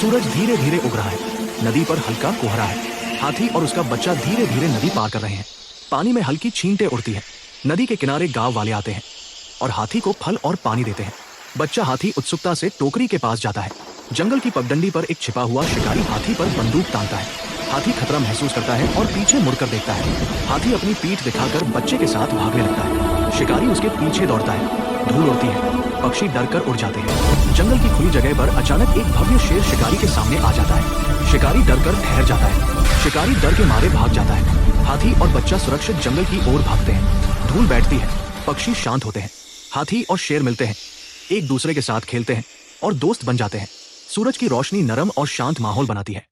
सूरज धीरे धीरे उग रहा है। नदी पर हल्का कोहरा है। हाथी और उसका बच्चा धीरे धीरे नदी पार कर रहे हैं। पानी में हल्की छींटे उड़ती है। नदी के किनारे गांव वाले आते हैं और हाथी को फल और पानी देते हैं। बच्चा हाथी उत्सुकता से टोकरी के पास जाता है। जंगल की पगडंडी पर एक छिपा हुआ शिकारी हाथी पर बंदूक तानता है। हाथी खतरा महसूस करता है और पीछे मुड़कर देखता है। हाथी अपनी पीठ दिखाकर बच्चे के साथ भागने लगता है। शिकारी उसके पीछे दौड़ता है। धूल उड़ती है। पक्षी डरकर उड़ जाते हैं। जंगल की खुली जगह पर अचानक एक भव्य शेर शिकारी के सामने आ जाता है। शिकारी डरकर ठहर जाता है। शिकारी डर के मारे भाग जाता है। हाथी और बच्चा सुरक्षित जंगल की ओर भागते हैं। धूल बैठती है। पक्षी शांत होते हैं। हाथी और शेर मिलते हैं, एक दूसरे के साथ खेलते हैं और दोस्त बन जाते हैं। सूरज की रोशनी नरम और शांत माहौल बनाती है।